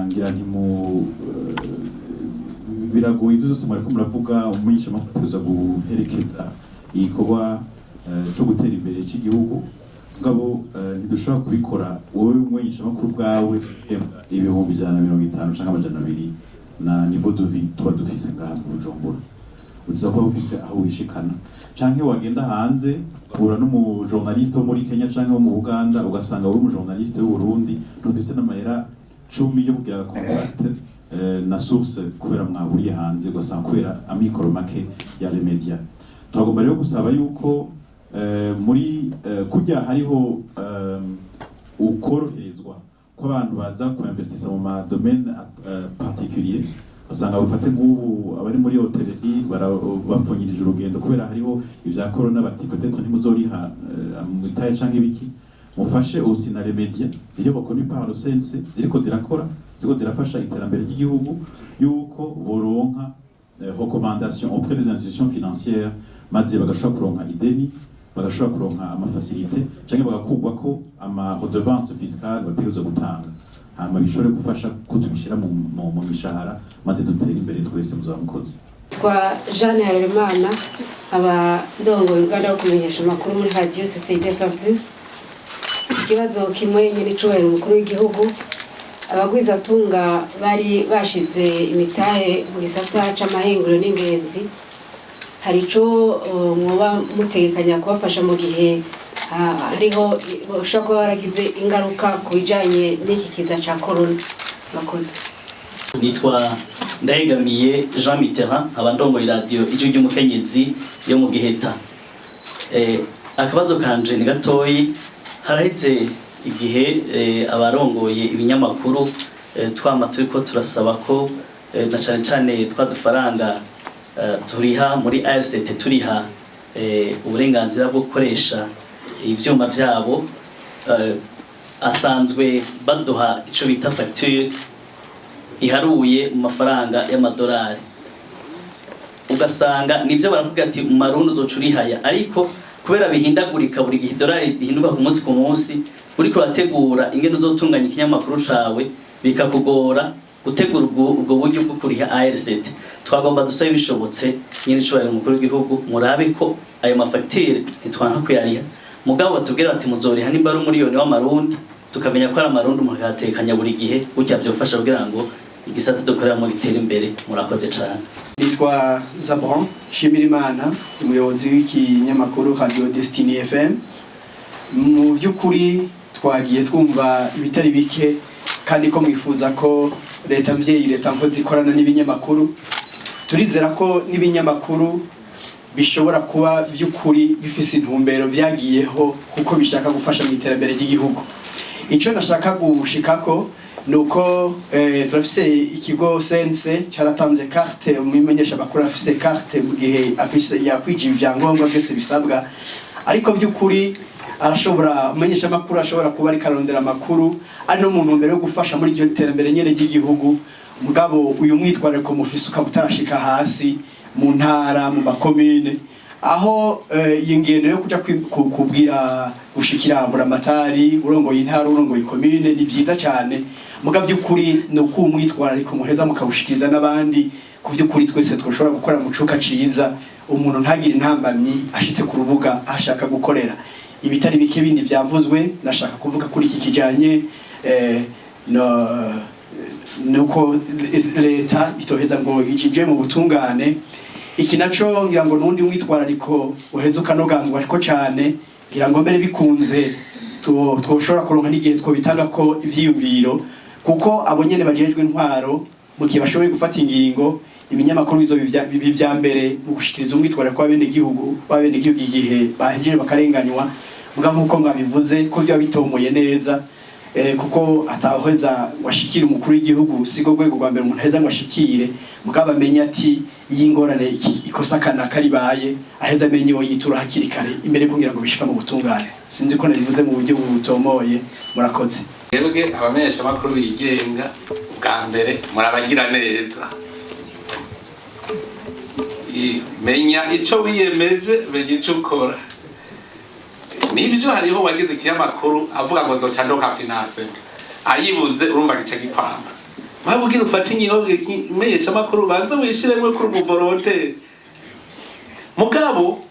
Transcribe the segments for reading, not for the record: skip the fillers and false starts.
ngira nti mu biragoye ivyo byose mwariko muravuga umunyesha makutuza guherekeza igikorwa cyo gutera imbere cy'igihugu ngabo ntidushobora kubikora wowe umunyesha makuru bwawe ibihumbi 150 cyangwa 200 na niveau de vie tuba dufise ngaha mu Bujumbura uza kuba ufise aho wishikana canke wagenda hanze uhura n'umu journaliste wo muri Kenya canke wo mu Uganda ugasanga uri mu journaliste w'u Burundi ntufise n'amahera 10 yo kugira contact na source kubera mwahuriye hanze ugasanga kubera amikoro make ya les médias twagomba rero gusaba yuko muri kujya hariho ukoroherezwa ko abantu baza ku investisa mu ma domaine particulier basanga bafate nk'ubu abari muri hotellerie bafonyirije urugendo kubera hariho ivya corona bati peut-être ntimuzoriha mu itaye canke ibiki mufashe aussi na les médias ziri reconnu par le CNC ziriko zirakora ziko zirafasha iterambere ry'igihugu yuko boronka recommandation auprès des institutions financières maze bagashobora kuronka ideni bagashobora kuronka amafacilité canke bagakugwa ko ama redevance fiscale bategerezwa gutanga hama bishobore gufasha ko tubishira mu mishahara maze dutera imbere twese muzaba mukozi twa Jeanne Harerimana aba ndongoye uruganda rwo kumenyesha amakuru muri radio CCDFM+. Ikibazo kimwe nyine icubahiro umukuru w'igihugu abagwizatunga bari bashize imitahe mu gisata c'amahinguro n'ingenzi hari ico mwoba mutegekanya kubafasha mu gihe hariho bashobora kuba baragize ingaruka ku bijanye n'iki kiza ca corona bakoze. Nitwa Ndayegamiye Jean Mitterrand abandongoye radio ijwi ry'umukenyezi yo mu Giheta. Akabazo kanje ni gatoyi haraheze igihe abarongoye ibinyamakuru twama turiko turasaba ko na cyane cyane twadufaranga turiha muri ARCT turiha uburenganzira bwo gukoresha ivyuma byabo asanzwe baduha ico bita facture iharuye mu mafaranga y'amadolari ugasanga nivyo baravuga ati mu marundi uzocurihaya ariko kubera bihindagurika buri gihe dolari bihinduka ku munsi uriko urategura ingene uzotunganya ikinyamakuru cawe bikakugora gutegura ubwo buryo bwo kuriha ARCT twagomba dusabe bishobotse nyine cyo umukuru w'igihugu murabe ko ayo mafacture ntitwanka kuyariha mugabo batubwira bati muzoriha nimba ari miliyoni w'amarundi tukamenya ko ari amarundi mugatekanya buri gihe gutya byofasha kugira ngo igisata dukorera mu bitera imbere murakoze cyane. Nitwa Zabron Shimirimana umuyobozi w'ikinyamakuru Radio Destiny FM. Mu by'ukuri twagiye twumva ibitari bike kandi ko mwifuza ko leta mvyeyi leta mpozi ikorana n'ibinyamakuru turizera ko n'ibinyamakuru bishobora kuba by'ukuri bifise intumbero byagiyeho kuko bishaka gufasha mu iterambere ry'igihugu. Ico nashaka gushikako nuko turafise ikigo sense cyaratanze carte umumenyesha bakuru afise carte mu gihe afise yakwije ivyangombwa byose bisabwa ariko by'ukuri arashobora umumenyesha makuru ashobora kuba ari karondera makuru ari no muntu mbere yo gufasha muri iryo terambere nyene ry'igihugu mugabo uyu mwitwarire ko mufise ukabutarashika hasi mu ntara mu makomune aho yingendo yo kuja kubwira gushikira buramatari urongoye intara urongoye komune ni vyiza cyane mugabo by'ukuri no kumwitwarire ko muheza mukawushikiriza n'abandi ku by'ukuri twese twoshobora gukora mu cuka ciza umuntu ntagire intambamyi ashitse ku rubuga ashaka gukorera ibitari bike bindi byavuzwe nashaka kuvuga kuri iki kijanye nuko leta itoheza ngo ijije mu butungane iki naco ngira ngo nundi mwitwarariko uhezuka no ganzwa ko cyane ngira ngo mbere bikunze twoshobora kuronka n'igihe two bitanga ko ivyiyumviro kuko abo nyene bajejwe intwaro mu gihe bashoboye gufata ingingo ibinyamakuru bizo bivya mbere mu gushikiriza umwitwarariko w'abene gihugu igihe bahejeje bakarenganywa mugabo nkuko mwabivuze ko byo bitomoye neza kuko ataheza washikira umukuru w'igihugu sigo gwego rwa mbere umuntu heza ngo ashikire mugabo amenya ati yingorane ikosa kana karibaye aheza amenye wo yitura hakiri kare imbere kugira ngo bishika mu butungane sinzi ko nabivuze mu buryo butomoye murakoze. Yebwe abamenyesha makuru bigenga bwa mbere murabagira neza menya ico wiyemeje menya ico ukora nibyo hariho wagize ikinyamakuru avuga ngo nzoca ndoka finance ayibuze urumva gice gipamba Mabugira ufata inyigo imesha makuru banza wishiremwe kuri umuvolontaire. Mugabo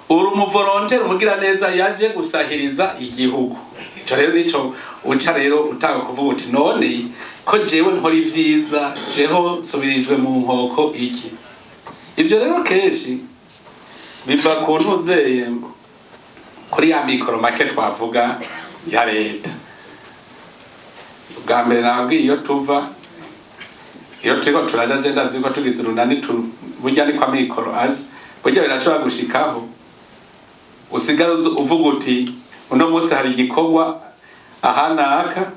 uri umuvolontaire umugira neza yaje gusahiriza igihugu. Ico rero nico uca rero utanga kuvuga uti none ko jewe nkora ivyiza jeho subirijwe mu nkoko iki. Ivyo rero keshi biva ku ntuzeye kuri ya mikoro make twavuga ya leta. Ubwa mbere nabwiye iyo tuva iyo turiko turaja agenda ziko tugize urunani burya ni kwa mikoro azi burya birashobora gushikaho usigara uvuga uti uno munsi hari igikorwa ahanaka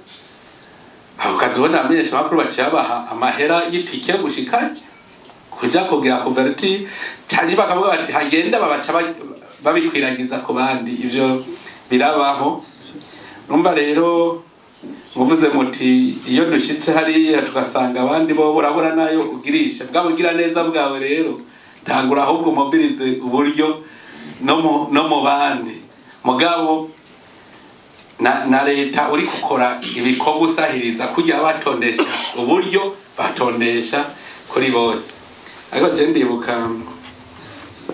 ukazibona amenyesha makuru baciye baha amahera y'itike gushika kuja kugira kuverti cyane bakavuga bati hagenda babaca babikwiragiza ku bandi. Ivyo birabaho. Numva rero muvuze muti iyo dushitse hariya tugasanga abandi bo burabura nayo ugirisha bwabugira neza bwawe rero tangura ahubwo mobilize uburyo no mu bandi mugabo na leta uri gukora ibikorwa usahiriza kujya batondesha uburyo batondesha kuri bose. Ariko je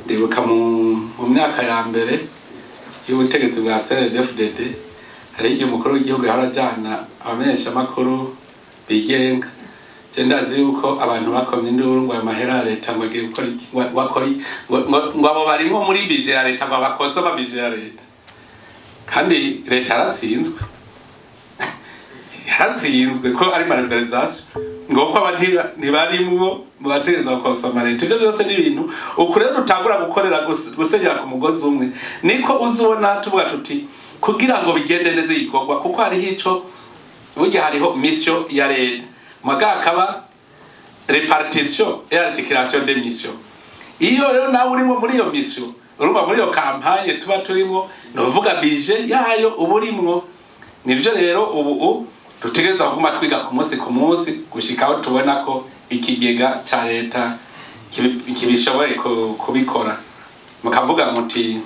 ndibuka mu myaka ya mbere y'ubutegetsi bwa CNDD-FDD hari igihe umukuru w'igihugu yarajana abamenyesha makuru bigenga. Je ndazi yuko abantu bakomye induru ngo amahera leta ngo agiye gukora ngo abo barimo muri bije ya leta ngo bakosoma bije ya leta kandi leta yaratsinzwe yaratsinzwe ko ari manifestation ngo ko abantu ntibarimwo mu bategeza gukosoma leta. Ivyo byose ni ibintu ukurero dutangura gukorera gusengera ku mugozi umwe niko uzubona tuvuga tuti kugira ngo bigende neza igikorwa kuko hari hico burya hariho mission ya leta maga akaba repartition et articulation des missions. Iyo rero nawe urimo muri iyo mission urumva muri iyo campagne tuba turimo novuga budget yayo uburimwo. Nivyo rero ubu dutegereza kuguma twiga ku munsi gushikaho tubona ko ikigega ca leta kibishoboye kubikora. Mukavuga muti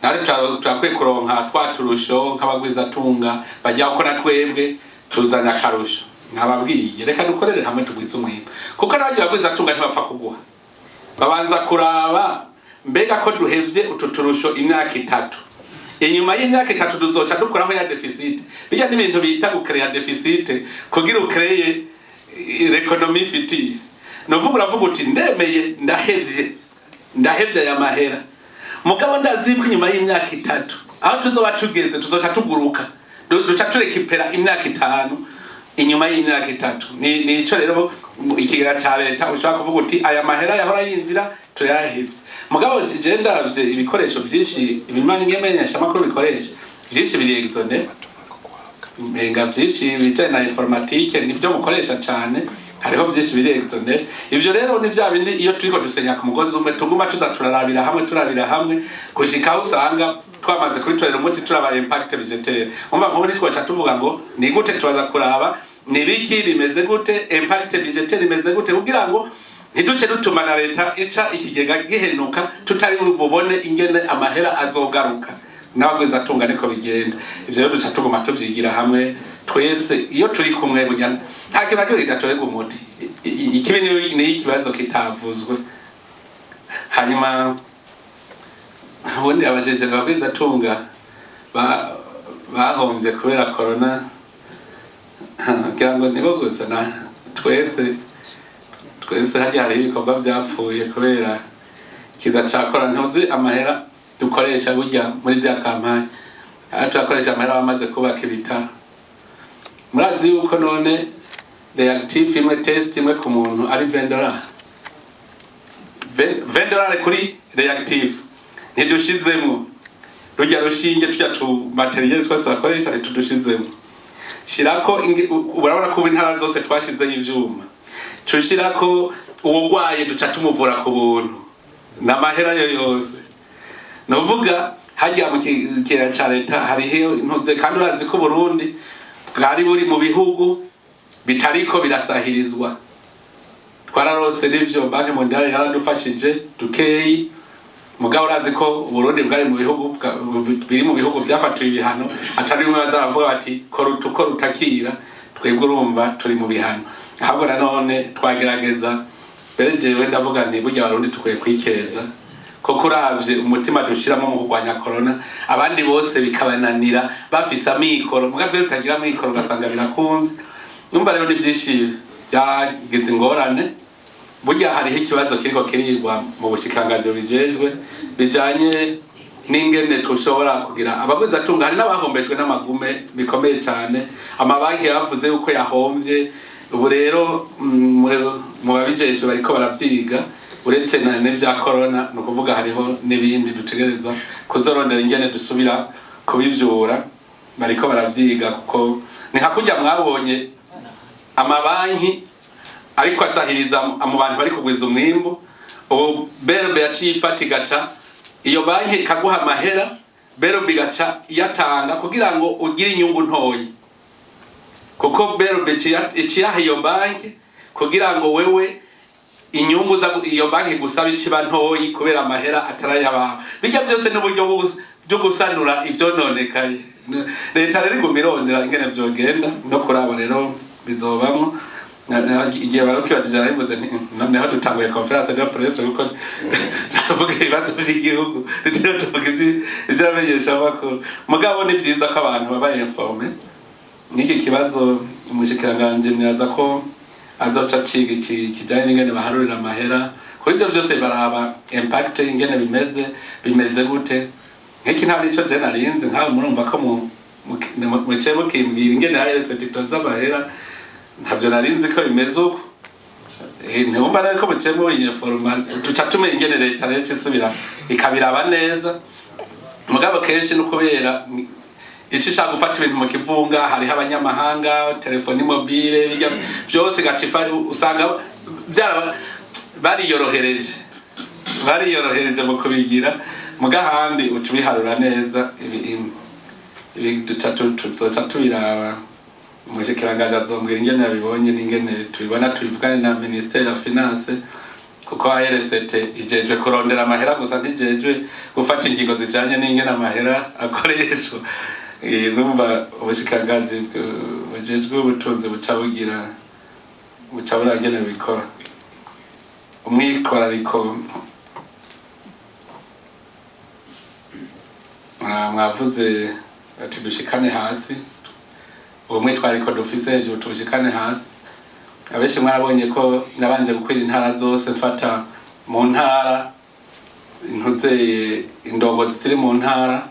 nari turakwiye kuronka twaturusho nk'abagwiza tunga bajya gukora twebwe tuzanya akarusho. Nkababwiye reka dukorere hamwe tugwiza umwimbo kuko n'abagiye bagwiza tunga ntibapfa kuguha babanza kuraba mbega ko duhevye ututurusho imyaka 3 inyuma y'imyaka 3 tuzoca dukuraho ya deficit. Bijya n'ibintu bita gukreya deficit kugira ukreye l'économie future. Novuga uravuga uti ndemeye ndahevye ya mahera mugabo ndazi ko inyuma y'imyaka 3 aho tuzoba tugeze tuzoca tuguruka duca turekipera imyaka 5 inyuma y'imyaka 3. Ni ico rero ikigega ca leta ushaka kuvuga uti aya mahera yahora yinjira tuyahevye mugabo je ndaravye ibikoresho vyinshi ibimenyesha makuru bikoresha vyinshi biri exone menga vyinshi bijanye na informatique nivyo mukoresha cane hariho vyinshi biri exone. Ivyo rero ni vya bindi iyo turiko dusenya ku mugozi umwe tuguma tuza turarabira hamwe gushika usanga twamaze kuri torero umuti turaba impact budgetaire. Umva nko muri twacha tuvuga ngo ni gute tubaza kuraba ni biki bimeze gute impact budgetaire imeze gute kugira ngo ntiduce dutuma na leta ica ikigega gihenuka tutari bubone ingene amahera azogaruka n'abagwiza tunga niko bigenda. Ivyo rero duca tuguma tuvyigira hamwe twese iyo turi kumwe bujyana nta kintu kidatorega umuti. Ikibi ni ikibazo kitavuzwe hanyuma ubundi abajeje bagwiza tunga bahombye kubera corona kugira ngo nibo gusa na twese hari ibikorwa byapfuye kubera kiza cakora ntuzi amahera dukoresha burya muri za kampanye turakoresha amahera bamaze kubaka ibitaro. Murazi yuko none reactive imwe test imwe ku muntu ari $20 kuri reactive ntidushizemo rujya rushinge tujya tu materiel twese bakoresha ntitudushizemo shirako urabona ko intara zose twashize ivyuma tushirako uwugwaye duca tumuvura ku buntu n'amahera yo yose. Novuga hajya mu kigega ca leta hariho intuze kandi urazi ko Burundi bwari buri mu bihugu bitariko birasahirizwa. Twararose n'ivyo Banki Mondiale yaradufashije dukeyi mugabo urazi ko Burundi bwari mu bihugu biri mu bihugu byafatiwe ibihano atari mwe bazaravuga bati kora utakira twebwe urumva turi mu bihano ahubwo nanone twagerageza mbere jewe ndavuga nti burya abarundi tukwiye kwikeza koko uravye umutima dushiramo mu kurwanya corona abandi bose bikabananira bafise amikoro muga twe tutagira amikoro ugasanga birakunze numva rero ni vyinshi byageze ingorane burya hariho ikibazo kiriko kirigwa mu bushikangajo bijejwe bijanye n'ingene tushobora kugira abagwiza atunga hari n'abahombejwe n'amagume bikomeye cyane amabanki yavuze uko yahomvye ubu rero mu babijejwe bariko baravyiga uretse n'ivya corona no kuvuga hariho n'ibindi dutegerezwa kuzorondera ingene dusubira kubivyura bariko baravyiga kuko ni hakujya mwabonye amabanki ariko asahiriza mu bantu bari kugwiza umwimbo ubu berbe yaciye ifata igaca iyo banki ikaguha amahera berbe igaca yatanga kugira ngo ugire inyungu ntoyi kuko berbe iciyaha iyo banki kugira ngo wewe inyungu za iyo banki gusaba ikiba ntoyi kubera amahera atarayaba bijya byose n'uburyo byo gusanura ivyononekaye leta rero igumirondera ingene vyogenda no kurabo rero bizobamo igihe barokibajije arivuze noneho dutanguye conference de presse kuko ndavuga ibibazo by'igihugu rero tuvugize ibyamenyesha makuru mugabo ni vyiza ko abantu baba informe niki kibazo umushikiranganje nyaza ko azoca ciga kijanye n'ingene baharurira amahera ko ivyo byose baraba impact ingene bimeze gute nk'iki nta nico je narinze nkaho murumva ko mu cebo kimbwira ingene hayese titoza amahera ntavyo narinzi ko bimeze uko ntumva rero ko mu cebo informal tuca tumenya ingene leta rero cisubira ikabiraba neza mugabo kenshi no kubera ici shaka gufata ibintu mu kivunga hariho abanyamahanga telefoni mobile byose gacifa usanga bariyorohereje mu kubigira mugahandi utubiharura neza ibi tuzoca tubiraba umushikiranganje azombwira ingene yabibonye n'ingene tubibona tubivugane na ministère ya finance kuko ARCT ijejwe kurondera amahera gusa ntijejwe gufata ingingo zijanye n'ingene amahera akoreshwa numva ubushikanganje bujejwe ubutunzi buca buragene bikora umwikorariko mwavuze ati dushikane hasi ubumwe twariko dufise hejuru tushikane hasi abenshi mwarabonye ko nabanje gukwira intara zose mfata mu ntara intuzeye indongozi ziri mu ntara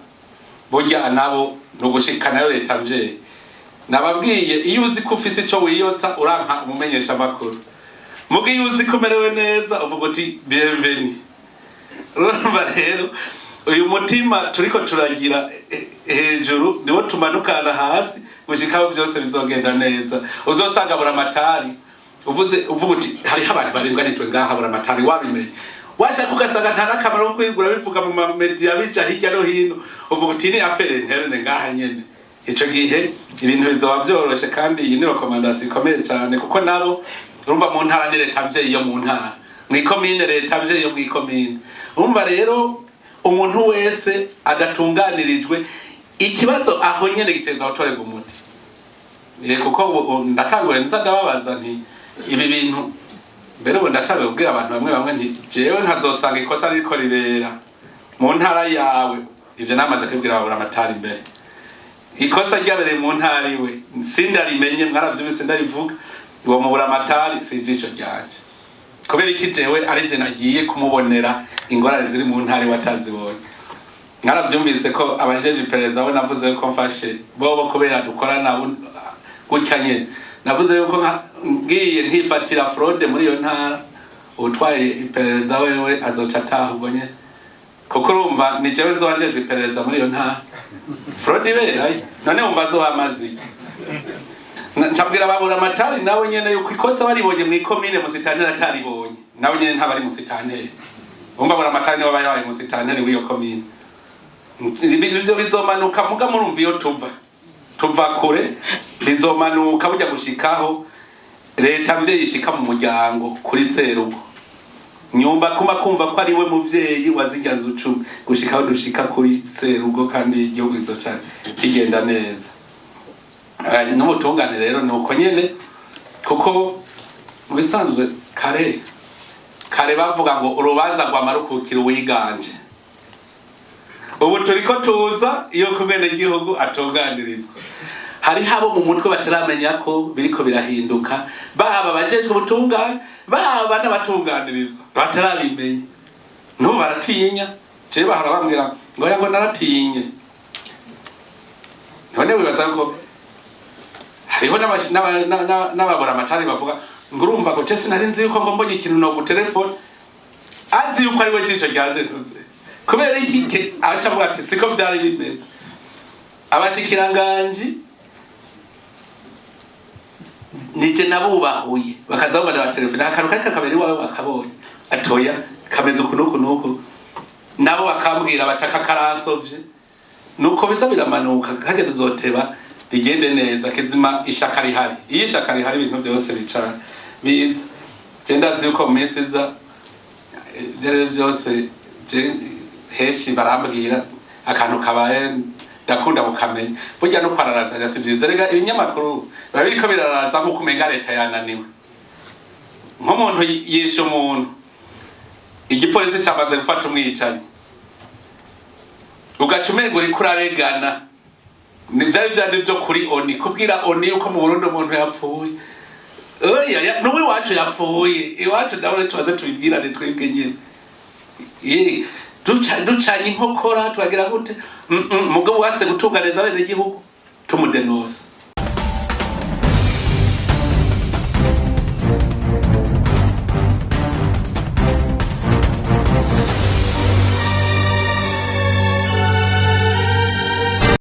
burya nabo nugushikana yo leta mvye nababwiye iyo uzi ko ufise ico wiyotsa uranka umumenyesha makuru mugi iyo uzi ko merewe neza uvuga uti bienvenue urumva rero uyu mutima turiko turagira hejuru niwo tumanukana hasi gushikaho byose bizogenda neza uzosanga buramatari uvuga uti hari abantu barenganijwe ngaha buramatari wabimenye washaka ugasanga nta nakamaro ko kwigura bivuga mu media bica hirya no hino uvuga uti ni afere interene ngaha nyene ico gihe ibintu bizoba byoroshe kandi iyi ni recommandation ikomeye cyane kuko nabo urumva mu ntara ni leta mvye yo mu ntara mwikomine leta mvye yo mwikomine urumva rero umuntu wese adatunganirijwe ikibazo aho nyene giteza gutorega umuti kuko ndatanguye nza ndababaza nti ibi bintu mbere ubu ndatanguye kubwira abantu bamwe nti jewe nkazosanga ikosa ririko ribera mu ntara yawe ivyo namaze kubwira babura amatari imbere ikosa ryabereye mu ntara iwe sindarimenye mwaravyumvise ndarivuga uwo mubura amatari si ijisho ryanje kubera iki jewe ari je nagiye kumubonera ingorane ziri mu ntara watazibonye mwaravyumvise ko abajeje iperereza bo navuze ko mfashe bobo kubera dukorana gutya nyene navuze yuko ngiye nkifatira fraude muri iyo ntara utwaye iperereza wewe azoca ataha ubwo nyene kuko urumva ni jewe nzowajejwe iperereza muri iyo ntara fraude ibera none wumva azobamazi ncabwira babura amatari nawe nyene yuko ikosa baribonye mwikomine musitanteri ataribonye nawe nyene ntabari musitanteri umva babura amatari niwe bayabaye musitanteri w'iyo komine ibyo bizomanuka muga murumva iyo tuva kure bizomanuka bujya gushikaho leta mvye yishika mu muryango kuri serugo nyumba kumva ko ari we muvyeyi wazijyanze ucumi gushikaho dushika kuri serugo kandi igihugu izoca kigenda neza n'ubutungane rero nuko nyene kuko mu bisanzwe kare bavuga ngo urubanza rwamarukukira uwiganje. Ubu turiko tuza iyo kumene igihugu atunganirizwa. Hari habo mu mutwe bataramenya ko biriko birahinduka, baba bajejwe ubutungane, baba n'abatunganirizwa batarabimenya. N'ubu baratinya, je bahora bambwira ngo yango naratinye. None wibaza ko hariho n'ababura amatari bavuga ngo urumva ko cese nari nzi yuko ngo mbonye ikintu no gutelefone azi yuko ari we jisho ryaje ntuze kubera iki aca avuga ati siko byari bimeze. Abashikiranganji nije nabubahuye bakaza bamara telefone akaruka kakabiri wawe bakabonye atoya kameze kunuko nabo bakambwira bataka karasovye nuko biza biramanuka kaje tuzoteba bigende neza kizima ishaka rihari. Iyi shaka rihari ibintu byose bicara biza genda ziko message jere byose heshi barambwira akantu kabaye ndakunda bukamenya burya no kwararaza gasivyiza rega ibinyamakuru babiriko biraraza nko kumenga leta yananiwe nk'umuntu yishe umuntu igipolisi cyamaze gufata umwicanyi ugacumenga uri kuraregana nivyari vyandi byo kuri oni kubwira oni uko mu Burundi umuntu yapfuye oya n'uwi wacu yapfuye iwacu nawe tubaze tubibwirane twebwe nyine ducanye inkokora twagira gute mugabo wase gutunganeza bene igihugu tumudenosa